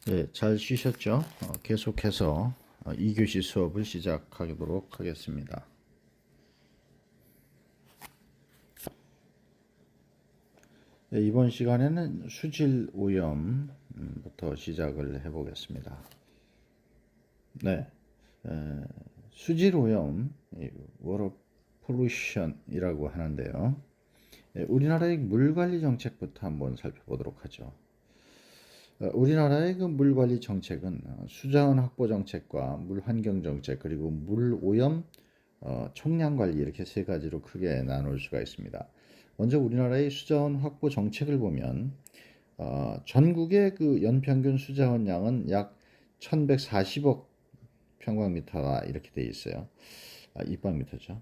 네, 잘 쉬셨죠? 계속해서 2교시 수업을 시작하도록 하겠습니다. 네, 이번 시간에는 수질 오염부터 시작을 해보겠습니다. 네, 수질 오염, 워터 폴루션이라고 하는데요. 우리나라의 물 관리 정책부터 한번 살펴보도록 하죠. 우리나라의 그 물관리 정책은 수자원 확보 정책과 물환경 정책 그리고 물 오염 총량 관리 이렇게 세 가지로 크게 나눌 수가 있습니다. 먼저 우리나라의 수자원 확보 정책을 보면 전국의 그 연평균 수자원 양은 약 1140억 평방미터가 이렇게 돼 있어요. 입방미터죠.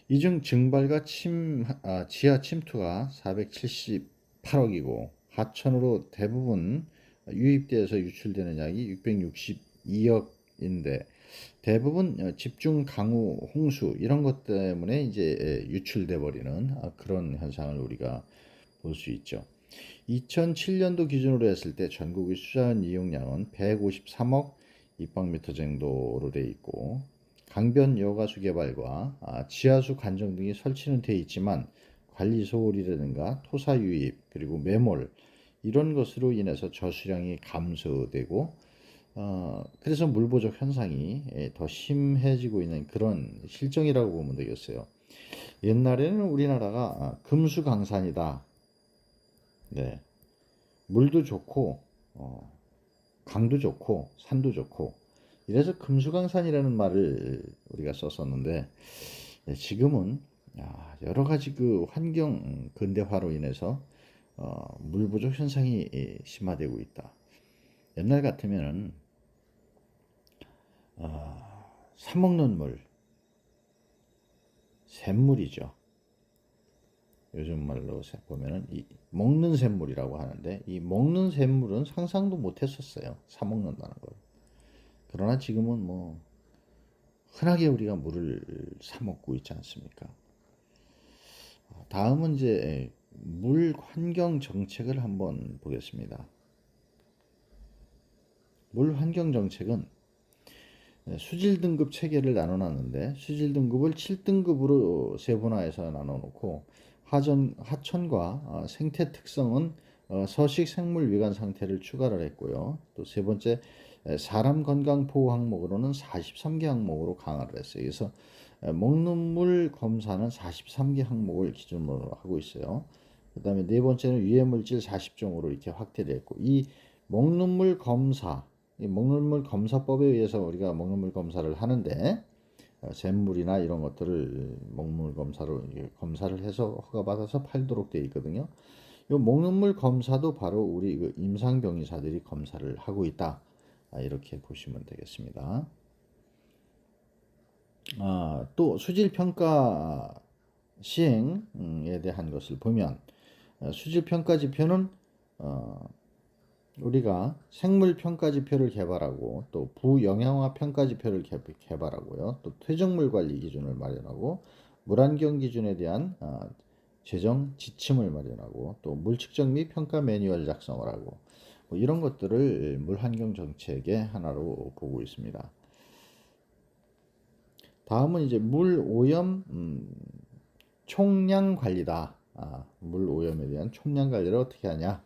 이 중 증발과 지하 침투가 478억이고 하천으로 대부분 유입되어서 유출되는 양이 662억인데 대부분 집중 강우, 홍수 이런 것 때문에 이제 유출돼 버리는 그런 현상을 우리가 볼 수 있죠. 2007년도 기준으로 했을 때 전국의 수자원 이용량은 153억 입방미터 정도로 돼 있고 강변 여가수 개발과 지하수 관정 등이 설치는 돼 있지만 관리 소홀이라든가 토사 유입 그리고 매몰 이런 것으로 인해서 저수량이 감소되고 그래서 물 부족 현상이 더 심해지고 있는 그런 실정이라고 보면 되겠어요. 옛날에는 우리나라가 금수강산이다. 네, 물도 좋고 강도 좋고 산도 좋고 이래서 금수강산이라는 말을 우리가 썼었는데 지금은 여러 가지 그 환경 근대화로 인해서 물 부족 현상이 심화되고 있다. 옛날 같으면은 사 먹는 물, 샘물이죠. 요즘 말로 보면은 이 먹는 샘물이라고 하는데 이 먹는 샘물은 상상도 못했었어요. 사 먹는다는 걸. 그러나 지금은 뭐 흔하게 우리가 물을 사 먹고 있지 않습니까? 다음은 이제 물 환경 정책을 한번 보겠습니다. 물 환경 정책은 수질 등급 체계를 나눠놨는데 수질 등급을 7등급으로 세분화해서 나눠놓고 하천과 생태 특성은 서식 생물 위관 상태를 추가를 했고요. 또 세 번째 사람 건강 보호 항목으로는 43개 항목으로 강화를 했어요. 그래서 먹는 물 검사는 43개 항목을 기준으로 하고 있어요. 그 다음에 네 번째는 유해물질 40종으로 이렇게 확대를 했고 이 먹는 물 검사 이 먹는물 검사법에 의해서 우리가 먹는물 검사를 하는데 샘물이나 이런 것들을 먹는물 검사로 검사를 해서 허가받아서 팔도록 되어 있거든요. 이 먹는물 검사도 바로 우리 그 임상병의사들이 검사를 하고 있다. 이렇게 보시면 되겠습니다. 또 수질평가 시행에 대한 것을 보면 수질평가 지표는 우리가 생물 평가 지표를 개발하고 또 부영양화 평가 지표를 개발하고요. 또 퇴적물 관리 기준을 마련하고 물환경 기준에 대한 재정 지침을 마련하고 또 물 측정 및 평가 매뉴얼 작성을 하고 뭐 이런 것들을 물환경 정책의 하나로 보고 있습니다. 다음은 이제 물 오염 총량 관리다. 물 오염에 대한 총량 관리를 어떻게 하냐?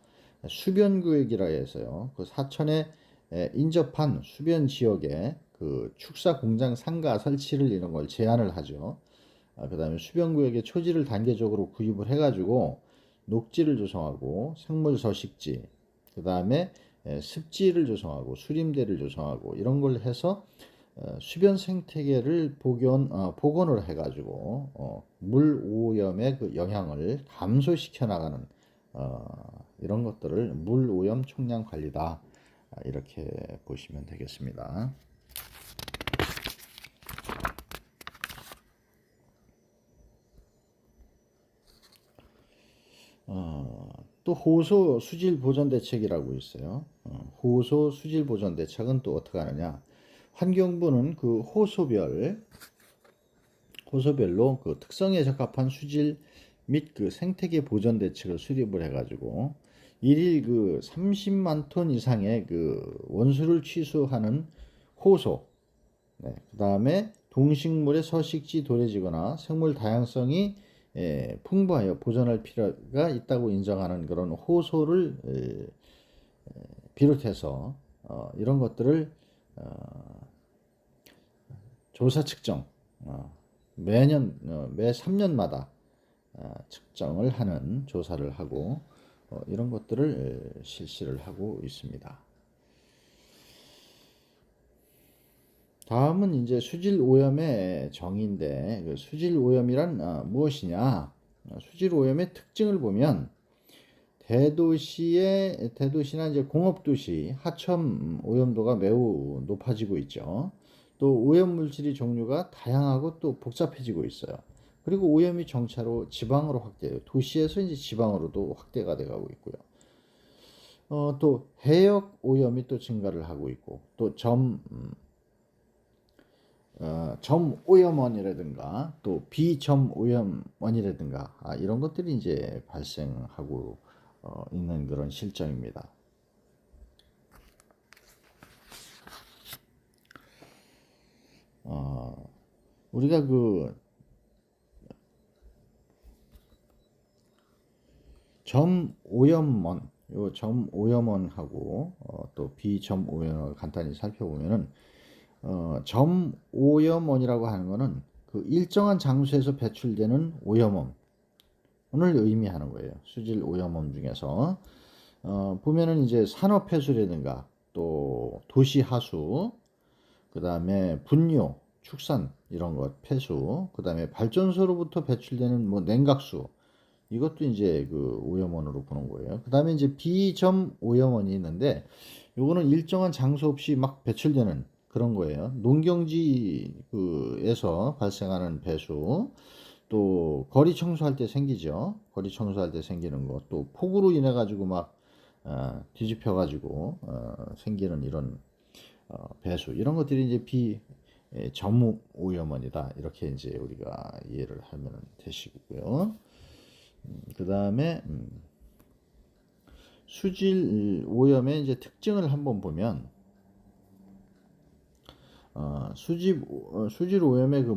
수변 구역이라 해서요. 그 사천에 인접한 수변 지역에 그 축사 공장 상가 설치를 이런 걸 제한을 하죠. 그다음에 수변 구역에 초지를 단계적으로 구입을 해가지고 녹지를 조성하고 생물 서식지, 그다음에 습지를 조성하고 수림대를 조성하고 이런 걸 해서 수변 생태계를 복원을 해가지고 물 오염의 그 영향을 감소시켜 나가는 이런 것들을 물 오염 총량 관리다. 이렇게 보시면 되겠습니다. 또 호소 수질 보전 대책이라고 있어요. 호소 수질 보전 대책은 또 어떻게 하느냐? 환경부는 그 호소별로 그 특성에 적합한 수질 및 그 생태계 보전 대책을 수립을 해가지고 일일 그 30만 톤 이상의 그 원수를 취수하는 호소, 네, 그 다음에 동식물의 서식지 도래지거나 생물 다양성이 풍부하여 보존할 필요가 있다고 인정하는 그런 호소를 비롯해서 이런 것들을 조사 측정, 매년 매 3년마다 측정을 하는 조사를 하고 이런 것들을 실시를 하고 있습니다. 다음은 이제 수질 오염의 정의인데, 그 수질 오염이란 무엇이냐? 수질 오염의 특징을 보면 대도시나 이제 공업도시 하천 오염도가 매우 높아지고 있죠. 또 오염 물질의 종류가 다양하고 또 복잡해지고 있어요. 그리고 오염이 정차로 지방으로 확대해요. 도시에서 이제 지방으로도 확대가 돼가고 있고요. 또 해역 오염이 또 증가를 하고 있고, 또 점 오염원이라든가 또 비점 오염원이라든가 이런 것들이 이제 발생하고 있는 그런 실정입니다. 우리가 그 점 오염원, 요 점 오염원하고 또 비점 오염원을 간단히 살펴보면은 점 오염원이라고 하는 것은 그 일정한 장소에서 배출되는 오염원을 의미하는 거예요. 수질 오염원 중에서 보면은 이제 산업 폐수라든가 또 도시 하수, 그 다음에 분뇨, 축산 이런 것 폐수, 그 다음에 발전소로부터 배출되는 뭐 냉각수, 이것도 이제 그 오염원으로 보는 거예요. 그 다음에 이제 비점 오염원이 있는데 요거는 일정한 장소 없이 막 배출되는 그런 거예요. 농경지에서 발생하는 배수, 또 거리 청소할 때 생기죠. 거리 청소할 때 생기는 거, 또 폭우로 인해 가지고 막 뒤집혀 가지고 생기는 이런 배수, 이런 것들이 이제 비점 오염원이다. 이렇게 이제 우리가 이해를 하면 되시고요. 그 다음에 수질 오염의 이제 특징을 한번 보면 수질 오염의 그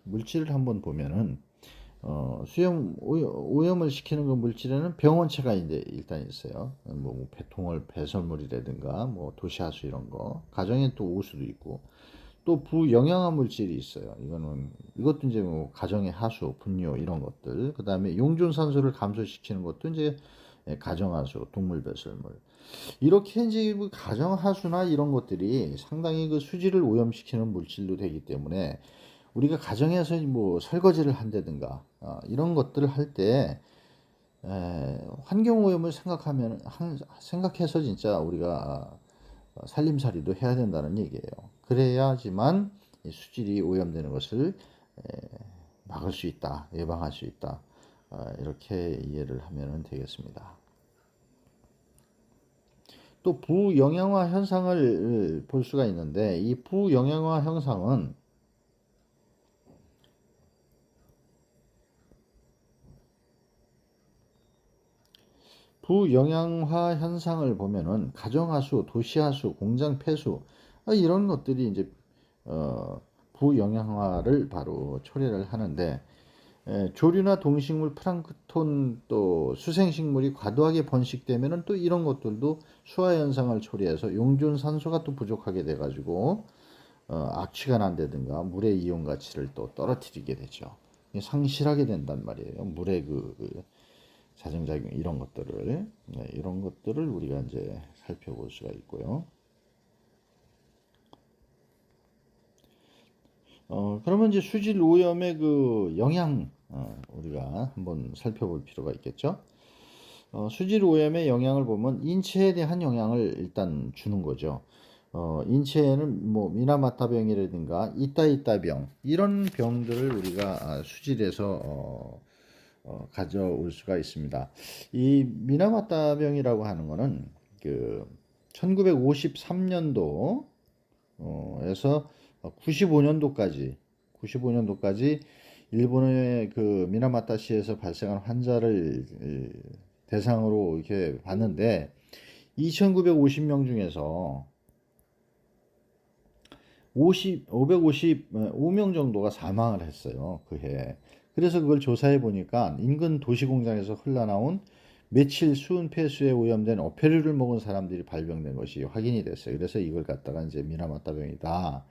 물질을 한번 보면은 오염을 시키는 그 물질에는 병원체가 이제 일단 있어요. 뭐 배설물이라든가 뭐 도시하수 이런 거, 가정에 또 오수도 있고, 또 부영양화 물질이 있어요. 이것도 이제 뭐 가정의 하수, 분뇨 이런 것들. 그 다음에 용존산소를 감소시키는 것도 이제 가정하수, 동물 배설물. 이렇게 이제 뭐 가정하수나 이런 것들이 상당히 그 수질을 오염시키는 물질도 되기 때문에 우리가 가정에서 뭐 설거지를 한다든가 이런 것들을 할 때 환경 오염을 생각해서 진짜 우리가 살림살이도 해야 된다는 얘기예요. 그래야지만 수질이 오염되는 것을 막을 수 있다, 예방할 수 있다. 이렇게 이해를 하면 되겠습니다. 또 부영양화 현상을 볼 수가 있는데, 이 부영양화 현상은 부영양화 현상을 보면은 가정하수, 도시하수, 공장 폐수 이런 것들이 이제 부영양화를 바로 초래를 하는데, 조류나 동식물, 플랑크톤 또 수생식물이 과도하게 번식되면은 또 이런 것들도 수화 현상을 초래해서 용존 산소가 또 부족하게 돼 가지고 악취가 난다든가 물의 이온 가치를 또 떨어뜨리게 되죠. 상실하게 된단 말이에요. 물의 그 자정작용 이런 것들을 우리가 이제 살펴볼 수가 있고요. 그러면 이제 수질 오염의 그 영향 우리가 한번 살펴볼 필요가 있겠죠. 수질 오염의 영향을 보면 인체에 대한 영향을 일단 주는 거죠. 인체에는 뭐 미나마타병이라든가 이따이따병 이런 병들을 우리가 수질에서 가져올 수가 있습니다. 이 미나마타병이라고 하는 거는 그 1953년도에서 95년도까지 일본의 그 미나마타시에서 발생한 환자를 대상으로 이렇게 봤는데 2,950명 중에서 555명 정도가 사망을 했어요. 그 해. 그래서 그걸 조사해 보니까 인근 도시공장에서 흘러나온 며칠 수은 폐수에 오염된 어패류를 먹은 사람들이 발병된 것이 확인이 됐어요. 그래서 이걸 갖다가 이제 미나마타병이다.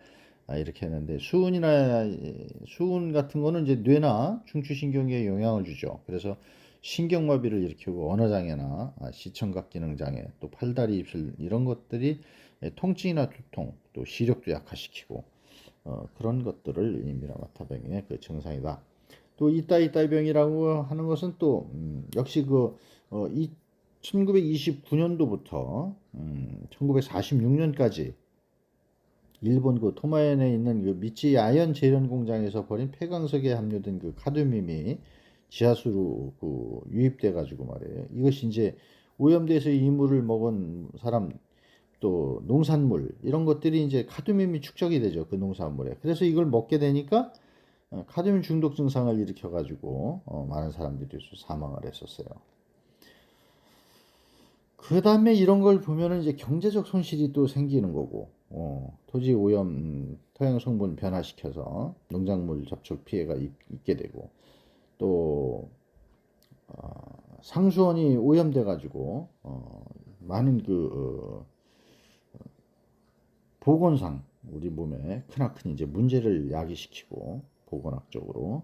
이렇게 했는데 수은 같은 거는 이제 뇌나 중추신경계에 영향을 주죠. 그래서 신경마비를 일으키고 언어장애나 시청각 기능 장애, 또 팔다리 입술 이런 것들이 통증이나 두통, 또 시력도 약화시키고 그런 것들을 이 미나마타병의 그 증상이다. 또 이따이따이병이라고 하는 것은 또 역시 그 1929년도부터 1946년까지 일본 그 토마현에 있는 그 미치 아연 재련 공장에서 벌인 폐광석에 함유된 그 카드뮴이 지하수로 그 유입돼 가지고 말이에요. 이것이 이제 오염돼서 이 물을 먹은 사람 또 농산물 이런 것들이 이제 카드뮴이 축적이 되죠. 그 농산물에. 그래서 이걸 먹게 되니까 카드뮴 중독 증상을 일으켜 가지고 많은 사람들이 사망을 했었어요. 그 다음에 이런 걸 보면은 이제 경제적 손실이 또 생기는 거고, 토지 오염, 토양 성분 변화시켜서 농작물 접촉 피해가 있게 되고, 또 상수원이 오염돼 가지고 많은 그 보건상 우리 몸에 크나큰 이제 문제를 야기시키고 보건학적으로,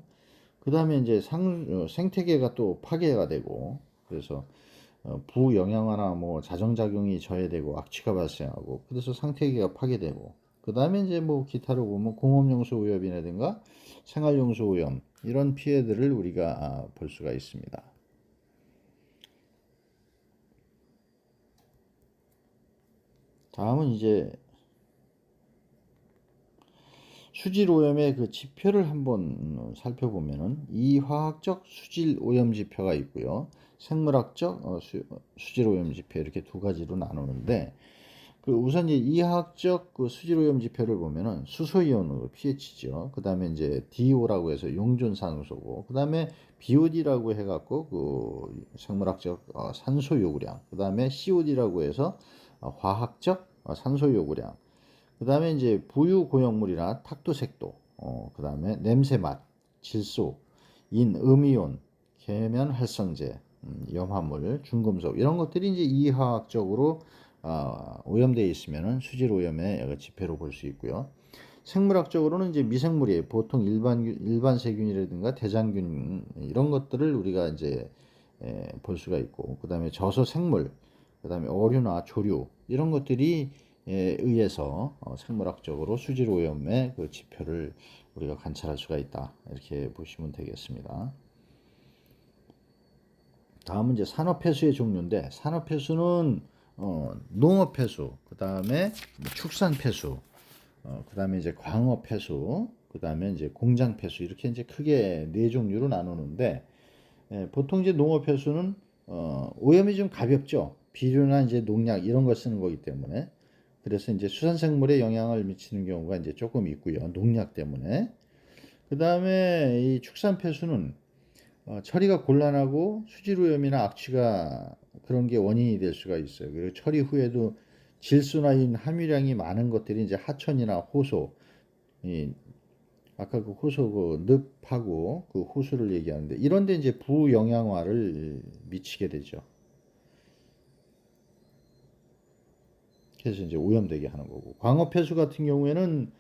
그 다음에 이제 생태계가 또 파괴가 되고, 그래서 부영양화나 뭐 자정작용이 저해되고 악취가 발생하고, 그래서 생태계가 파괴되고, 그 다음에 이제 뭐 기타로 보면 공업용수 오염이라든가 생활용수 오염 이런 피해들을 우리가 볼 수가 있습니다. 다음은 이제 수질 오염의 그 지표를 한번 살펴보면은 이화학적 수질 오염 지표가 있고요. 생물학적 수질 오염 지표 이렇게 두 가지로 나누는데, 그 우선 이제 이화학적 그 수질 오염 지표를 보면은 수소이온으로 pH죠. 그 다음에 이제 DO라고 해서 용존산소고, 그 다음에 BOD라고 해갖고 그 생물학적 산소 요구량, 그 다음에 COD라고 해서 화학적 산소 요구량, 그 다음에 이제 부유 고용물이나 탁도 색도, 그 다음에 냄새 맛, 질소, 음이온, 계면 활성제, 염화물, 중금속 이런 것들이 이제 이화학적으로 오염되어 있으면은 수질 오염의 지표로 볼 수 있고요. 생물학적으로는 이제 미생물이에요. 보통 일반 세균이라든가 대장균 이런 것들을 우리가 이제 볼 수가 있고, 그 다음에 저소 생물, 그 다음에 어류나 조류 이런 것들이 의해서 생물학적으로 수질 오염의 그 지표를 우리가 관찰할 수가 있다. 이렇게 보시면 되겠습니다. 다음은 이제 산업폐수의 종류인데, 산업폐수는 농업폐수, 그 다음에 축산폐수, 그 다음에 이제 광업폐수, 그 다음에 이제 공장폐수 이렇게 이제 크게 네 종류로 나누는데, 보통 이제 농업폐수는 오염이 좀 가볍죠. 비료나 이제 농약 이런 걸 쓰는 거기 때문에. 그래서 이제 수산생물에 영향을 미치는 경우가 이제 조금 있고요. 농약 때문에. 그 다음에 이 축산폐수는 처리가 곤란하고 수질오염이나 악취가 그런 게 원인이 될 수가 있어요. 그리고 처리 후에도 질소나 함유량이 많은 것들이 이제 하천이나 호소, 아까 그 호소 그 늪하고 그 호수를 얘기하는데, 이런데 이제 부영양화를 미치게 되죠. 그래서 이제 오염되게 하는 거고, 광업폐수 같은 경우에는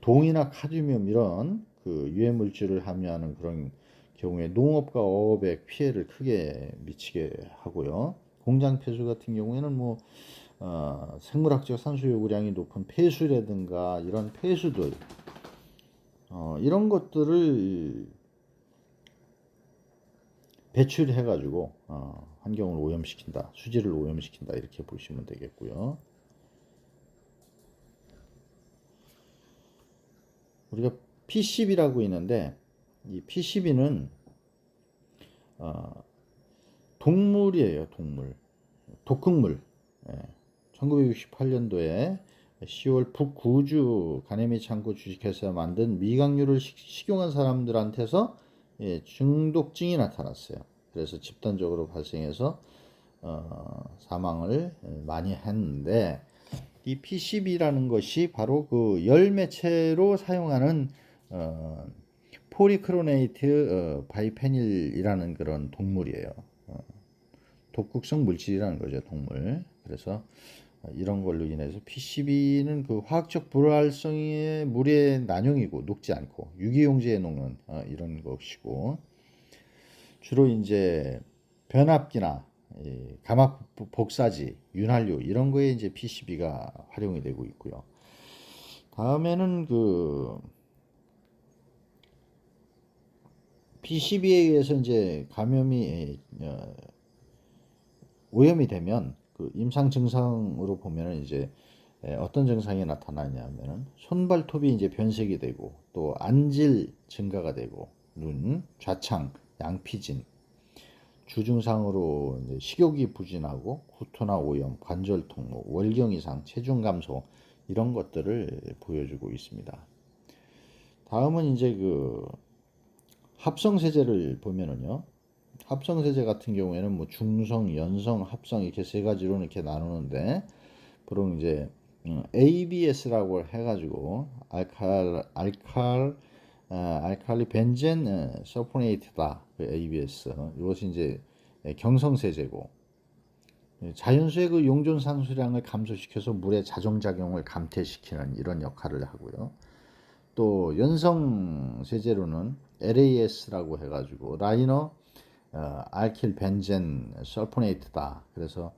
동이나 카드뮴 이런 그 유해 물질을 함유하는 그런 경우에 농업과 어업에 피해를 크게 미치게 하고요. 공장 폐수 같은 경우에는 뭐 생물학적 산소 요구량이 높은 폐수라든가 이런 폐수들 이런 것들을 배출해 가지고 환경을 오염시킨다, 수질을 오염시킨다 이렇게 보시면 되겠고요. 우리가 PCB라고 있는데, 이 PCB는 동물이에요. 동물, 독극물. 1968년도에 10월 북구주 가네미 창고 주식회사 만든 미각류를 식용한 사람들한테서 중독증이 나타났어요. 그래서 집단적으로 발생해서 사망을 많이 했는데, 이 PCB라는 것이 바로 그 열매체로 사용하는 포리크로네이트 바이페닐이라는 그런 독물이에요. 독극성 물질이라는 거죠, 독물. 그래서 이런 걸로 인해서 PCB는 그 화학적 불활성의 물의 난용이고, 녹지 않고 유기용지에 녹는 이런 것이고, 주로 이제 변압기나 감압 복사지, 윤활유 이런 거에 이제 PCB가 활용이 되고 있고요. 다음에는 그 PCB에 의해서 이제 감염이 오염이 되면 그 임상 증상으로 보면은 이제 어떤 증상이 나타나냐면은 손발톱이 이제 변색이 되고, 또 안질 증가가 되고, 눈, 좌창, 양피진, 주증상으로 이제 식욕이 부진하고 구토나 오염, 관절통, 월경 이상, 체중 감소 이런 것들을 보여주고 있습니다. 다음은 이제 그 합성 세제를 보면은요. 합성 세제 같은 경우에는 뭐 중성, 연성, 합성 이렇게 세 가지로 이렇게 나누는데, 보통 이제 ABS라고 해가지고 알칼리 벤젠 서포네이트다, 그 ABS. 이것이 이제 경성 세제고, 자연수의 그 용존 산소량을 감소시켜서 물의 자정작용을 감퇴시키는 이런 역할을 하고요. 또 연성 세제로는 LAS라고 해가지고 라이너 알킬 벤젠 설포네이트다. 그래서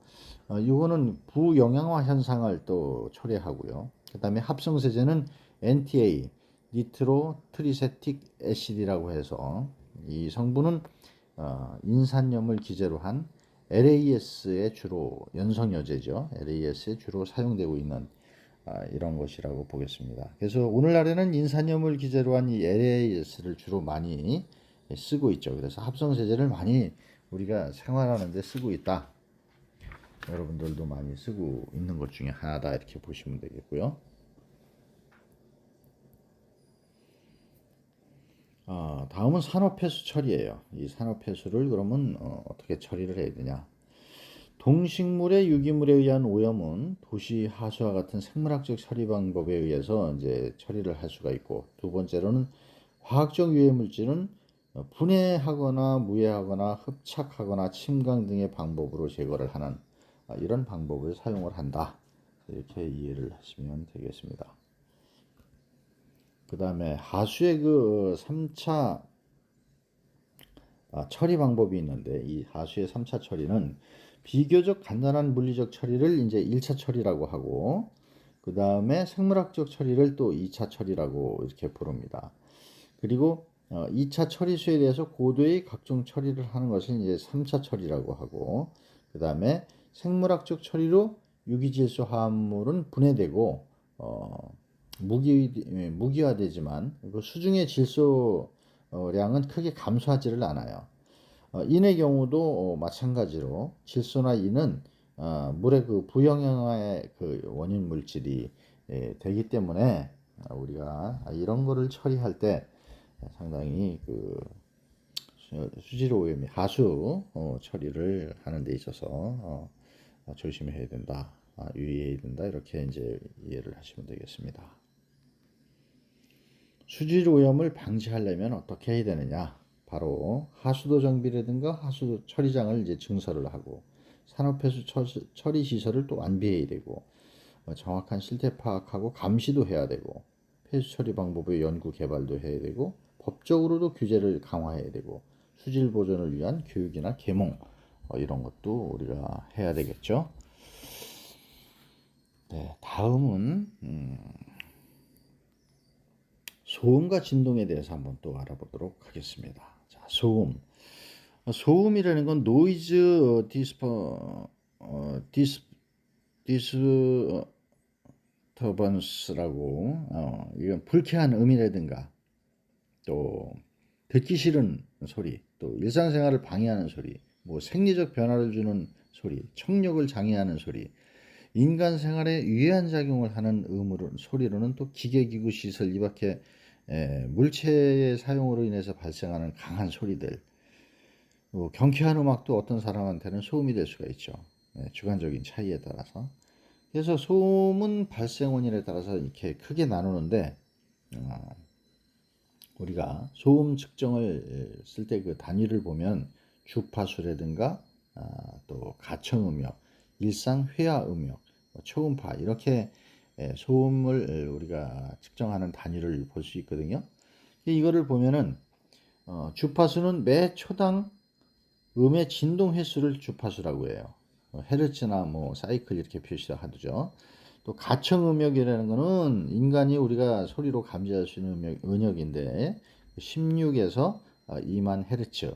이거는 부영양화 현상을 또 초래하고요. 그 다음에 합성 세제는 NTA 니트로 트리세틱 애시드라고 해서 이 성분은 인산염을 기재로 한 LAS의 주로 연성여제죠. LAS에 주로 사용되고 있는 이런 것이라고 보겠습니다. 그래서 오늘날에는 인산염을 기재로 한 이 LAS를 주로 많이 쓰고 있죠. 그래서 합성세제를 많이 우리가 생활하는 데 쓰고 있다. 여러분들도 많이 쓰고 있는 것 중에 하나다, 이렇게 보시면 되겠고요. 다음은 산업폐수 처리예요. 이 산업폐수를 그러면 어떻게 처리를 해야 되냐? 동식물의 유기물에 의한 오염은 도시 하수와 같은 생물학적 처리 방법에 의해서 이제 처리를 할 수가 있고, 두 번째로는 화학적 유해 물질은 분해하거나 무해하거나 흡착하거나 침강 등의 방법으로 제거를 하는 이런 방법을 사용을 한다. 이렇게 이해를 하시면 되겠습니다. 그 다음에 하수의 그 3차 처리 방법이 있는데, 이 하수의 3차 처리는 비교적 간단한 물리적 처리를 이제 1차 처리라고 하고, 그 다음에 생물학적 처리를 또 2차 처리라고 이렇게 부릅니다. 그리고 2차 처리수에 대해서 고도의 각종 처리를 하는 것을 이제 3차 처리라고 하고, 그 다음에 생물학적 처리로 유기질소 화합물은 분해되고 무기화되지만 그 수중의 질소량은 크게 감소하지를 않아요. 인의 경우도 마찬가지로 질소나 인은 물의 그 부영양화의 그 원인 물질이 되기 때문에 우리가 이런 거를 처리할 때 상당히 그 수질 오염이 하수 처리를 하는 데 있어서 조심해야 된다, 유의해야 된다, 이렇게 이제 이해를 하시면 되겠습니다. 수질 오염을 방지하려면 어떻게 해야 되느냐? 바로 하수도 정비라든가 하수도 처리장을 이제 증설을 하고, 산업폐수 처리 시설을 또 안비해야 되고, 정확한 실태 파악하고 감시도 해야 되고, 폐수 처리 방법의 연구 개발도 해야 되고, 법적으로도 규제를 강화해야 되고, 수질 보존을 위한 교육이나 계몽 이런 것도 우리가 해야 되겠죠. 네, 다음은 소음과 진동에 대해서 한번 또 알아보도록 하겠습니다. 자, 소음. 소음이라는 건 노이즈 디스터번스라고, 이건 불쾌한 음이라든가, 또 듣기 싫은 소리, 또 일상생활을 방해하는 소리, 뭐 생리적 변화를 주는 소리, 청력을 장애하는 소리, 인간 생활에 유해한 작용을 하는 소리로는 또 기계기구 시설 이밖에 물체의 사용으로 인해서 발생하는 강한 소리들, 경쾌한 음악도 어떤 사람한테는 소음이 될 수가 있죠. 주관적인 차이에 따라서. 그래서 소음은 발생 원인에 따라서 이렇게 크게 나누는데, 우리가 소음 측정을 쓸 때 그 단위를 보면 주파수라든가 또 가청 음역, 일상 회화 음역, 초음파 이렇게 소음을 우리가 측정하는 단위를 볼 수 있거든요. 이거를 보면은 주파수는 매 초당 음의 진동 횟수를 주파수라고 해요. 헤르츠나 뭐 사이클 이렇게 표시하죠. 또 가청 음역이라는 거는 인간이 우리가 소리로 감지할 수 있는 음역인데 16에서 2만 헤르츠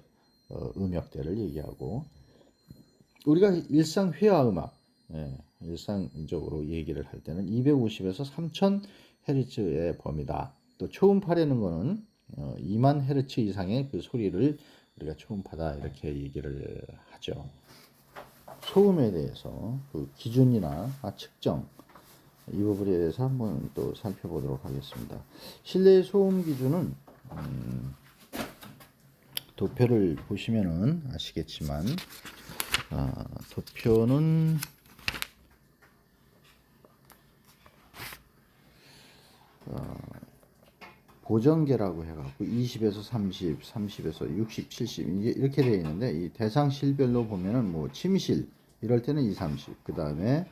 음역대를 얘기하고, 우리가 일상 회화 음악, 일상적으로 얘기를 할 때는 250에서 3000 헤르츠의 범위다. 또 초음파라는 거는 2만 헤르츠 이상의 그 소리를 우리가 초음파다 이렇게 얘기를 하죠. 소음에 대해서 그 기준이나 측정, 이 부분에 대해서 한번 또 살펴보도록 하겠습니다. 실내 소음 기준은 도표를 보시면은 아시겠지만, 도표는 보정계라고 해갖고 20에서 30, 30에서 60, 70 이렇게 되어 있는데, 이 대상 실별로 보면은 뭐 침실 이럴 때는 2, 30, 그 다음에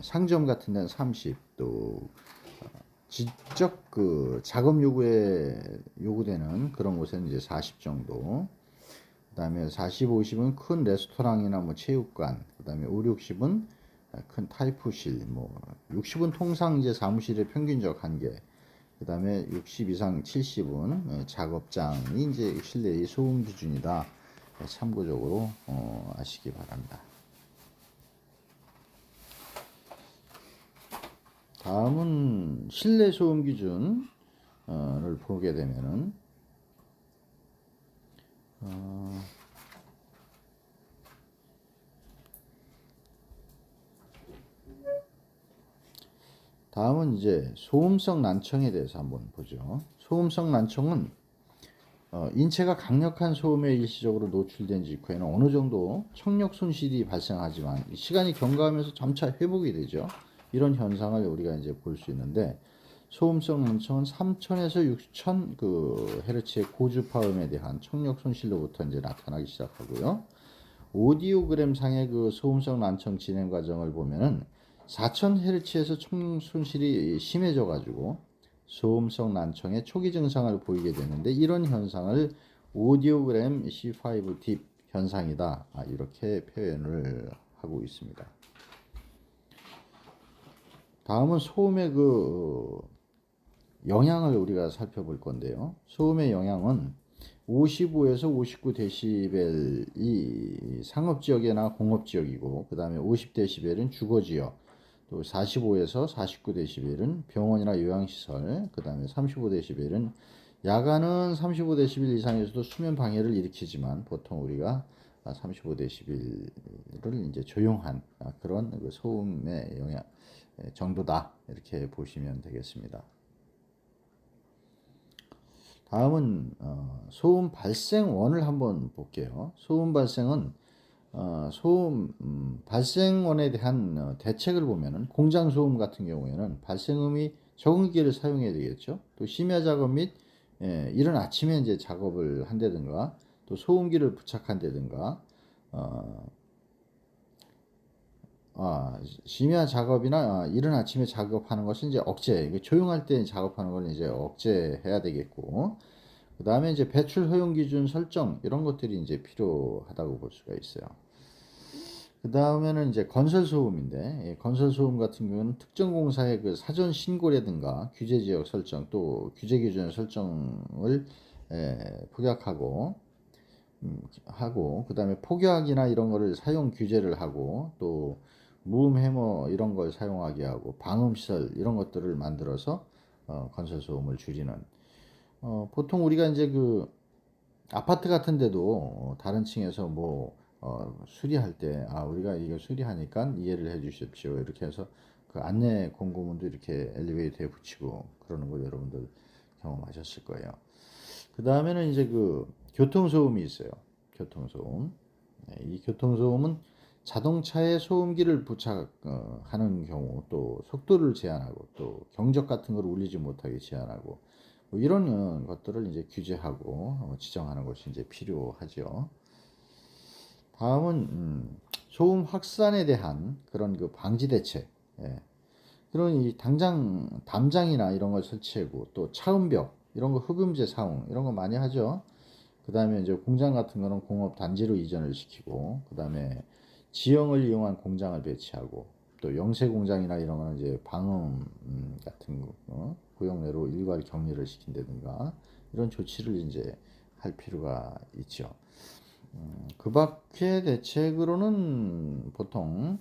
상점 같은 데는 30, 또 지적 그 작업 요구되는 그런 곳에는 이제 40 정도. 그 다음에 40, 50은 큰 레스토랑이나 뭐 체육관. 그 다음에 5, 60은 큰 타이프실. 뭐 60은 통상 이제 사무실의 평균적 한계. 그 다음에 60 이상 70은 작업장이 이제 실내의 소음 기준이다. 참고적으로 아시기 바랍니다. 다음은 실내 소음 기준을 보게 되면은 다음은 이제 소음성 난청에 대해서 한번 보죠. 소음성 난청은 인체가 강력한 소음에 일시적으로 노출된 직후에는 어느 정도 청력 손실이 발생하지만 시간이 경과하면서 점차 회복이 되죠. 이런 현상을 우리가 이제 볼 수 있는데, 소음성 난청은 3000에서 6000 그 헤르츠의 고주파음에 대한 청력 손실로부터 이제 나타나기 시작하고요. 오디오그램 상의 그 소음성 난청 진행 과정을 보면은 4000Hz에서 청력 손실이 심해져 가지고 소음성 난청의 초기 증상을 보이게 되는데, 이런 현상을 오디오그램 C5 딥 현상이다, 이렇게 표현을 하고 있습니다. 다음은 소음의 그 영향을 우리가 살펴볼 건데요. 소음의 영향은 55에서 59dB이 상업지역이나 공업지역이고, 그 다음에 50dB은 주거지역, 또 45에서 49dB는 병원이나 요양시설, 그 다음에 35dB는 야간은 35dB 이상에서도 수면 방해를 일으키지만 보통 우리가 35dB를 이제 조용한 그런 그 소음의 영향 정도다, 이렇게 보시면 되겠습니다. 다음은 소음 발생원을 한번 볼게요. 소음 발생은 소음 발생원에 대한 대책을 보면은, 공장 소음 같은 경우에는 발생음이 적응기를 사용해야 되겠죠. 또 심야 작업 및 이른 아침에 이제 작업을 한다든가, 또 소음기를 부착한다든가, 어, 심야 작업이나 이른 아침에 작업하는 것은 이제 억제, 조용할 때 작업하는 건 이제 억제해야 되겠고, 그 다음에 이제 배출 허용 기준 설정 이런 것들이 이제 필요하다고 볼 수가 있어요. 그 다음에는 이제 건설 소음인데, 건설 소음 같은 경우는 특정 공사의 그 사전 신고라든가 규제 지역 설정, 또 규제 기준 설정을 폭약하고 하고, 그 다음에 폭약이나 이런 거를 사용 규제를 하고, 또 무음 해머 이런 걸 사용하게 하고, 방음 시설 이런 것들을 만들어서 건설 소음을 줄이는, 보통 우리가 이제 그 아파트 같은 데도 다른 층에서 뭐 수리할 때 우리가 이거 수리하니까 이해를 해 주십시오 이렇게 해서 그 안내 공고문도 이렇게 엘리베이터에 붙이고 그러는 거 여러분들 경험하셨을 거예요. 그 다음에는 이제 그 교통소음이 있어요. 교통소음. 이 교통소음은 자동차에 소음기를 부착하는 경우, 또 속도를 제한하고, 또 경적 같은 걸 울리지 못하게 제한하고, 뭐 이런 것들을 이제 규제하고 지정하는 것이 이제 필요하죠. 다음은 소음 확산에 대한 그런 그 방지 대책. 예. 그런 이 당장 담장이나 이런 걸 설치하고, 또 차음벽 이런 거 흡음재 사용 이런 거 많이 하죠. 그 다음에 이제 공장 같은 거는 공업 단지로 이전을 시키고, 그 다음에 지형을 이용한 공장을 배치하고, 또 영세 공장이나 이런 거는 이제 방음 같은 거 구역 내로 일괄 격리를 시킨다든가 이런 조치를 이제 할 필요가 있죠. 그 밖에 대책으로는 보통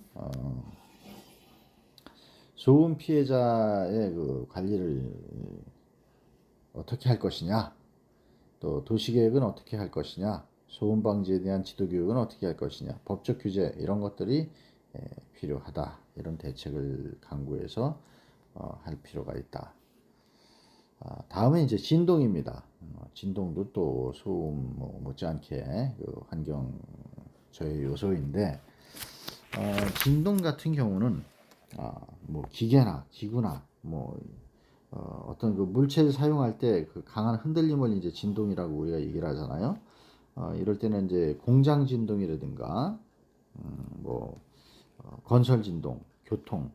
소음 피해자의 그 관리를 어떻게 할 것이냐, 또 도시계획은 어떻게 할 것이냐, 소음 방지에 대한 지도교육은 어떻게 할 것이냐, 법적 규제 이런 것들이 필요하다. 이런 대책을 강구해서 할 필요가 있다. 다음은 이제 진동입니다. 진동도 또 소음 못지않게 그 환경 저해 요소인데, 진동 같은 경우는 뭐 기계나 기구나 뭐 어떤 그 물체를 사용할 때 그 강한 흔들림을 이제 진동이라고 우리가 얘기를 하잖아요. 이럴 때는 이제 공장 진동이라든가 뭐 건설 진동, 교통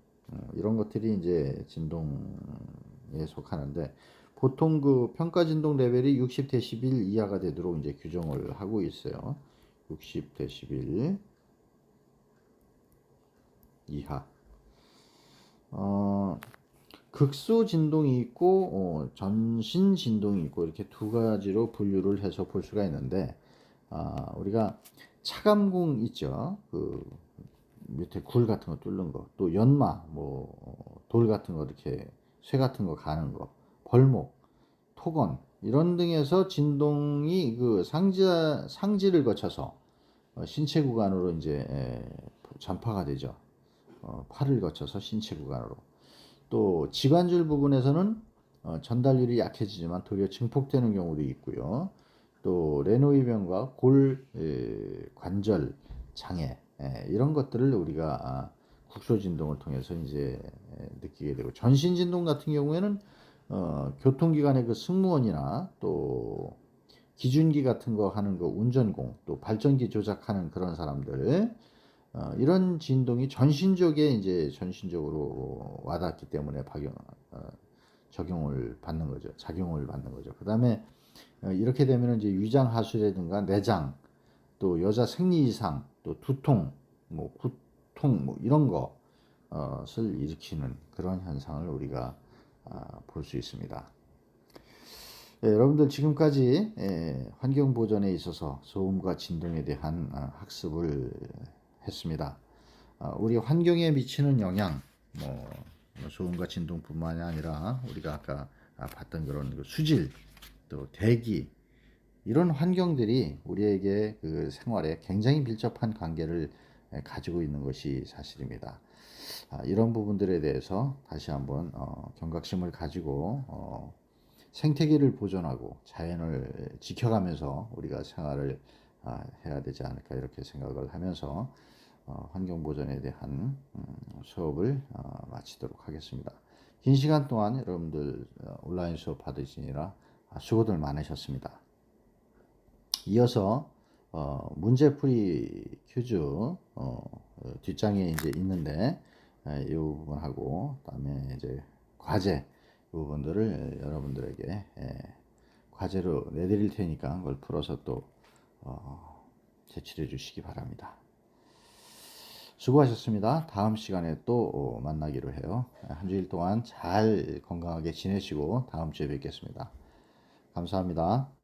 이런 것들이 이제 진동에 속하는데, 보통 그 평가 진동 레벨이 60dB 이하가 되도록 이제 규정을 하고 있어요. 60dB 이하. 극소 진동이 있고 전신 진동이 있고, 이렇게 두 가지로 분류를 해서 볼 수가 있는데, 우리가 차감공 있죠. 그 밑에 굴 같은 거 뚫는 거, 또 연마, 뭐 돌 같은 거 이렇게 쇠 같은 거 가는 거, 벌목, 토건 이런 등에서 진동이 그 상지를 거쳐서 신체 구간으로 이제 전파가 되죠. 팔을 거쳐서 신체 구간으로. 또 지관줄 부분에서는 전달률이 약해지지만 도리어 증폭되는 경우도 있고요. 또 레노이병과 관절 장애 이런 것들을 우리가 국소 진동을 통해서 이제 느끼게 되고, 전신 진동 같은 경우에는 교통기관의 그 승무원이나 또 기준기 같은 거 하는 거 운전공, 또 발전기 조작하는 그런 사람들, 이런 진동이 전신적으로 와닿기 때문에 적용을 받는 거죠. 작용을 받는 거죠. 그 다음에 이렇게 되면 이제 위장 하수라든가 내장, 또 여자 생리 이상, 또 두통, 뭐 구통, 뭐 이런 것을 일으키는 그런 현상을 우리가 볼 수 있습니다. 여러분들 지금까지 환경 보전에 있어서 소음과 진동에 대한 학습을 했습니다. 우리 환경에 미치는 영향, 뭐 소음과 진동뿐만이 아니라 우리가 아까 봤던 그런 그 수질, 또 대기 이런 환경들이 우리에게 그 생활에 굉장히 밀접한 관계를 가지고 있는 것이 사실입니다. 이런 부분들에 대해서 다시 한번 경각심을 가지고 생태계를 보존하고 자연을 지켜가면서 우리가 생활을 해야 되지 않을까, 이렇게 생각을 하면서 환경 보존에 대한 수업을 마치도록 하겠습니다. 긴 시간 동안 여러분들 온라인 수업 받으시느라 수고들 많으셨습니다. 이어서 문제풀이 퀴즈 뒷장에 이제 있는데, 이 부분하고 그다음에 이제 과제 부분들을 여러분들에게 과제로 내드릴 테니까 그걸 풀어서 또 제출해 주시기 바랍니다. 수고하셨습니다. 다음 시간에 또 만나기로 해요. 한 주일 동안 잘 건강하게 지내시고 다음 주에 뵙겠습니다. 감사합니다.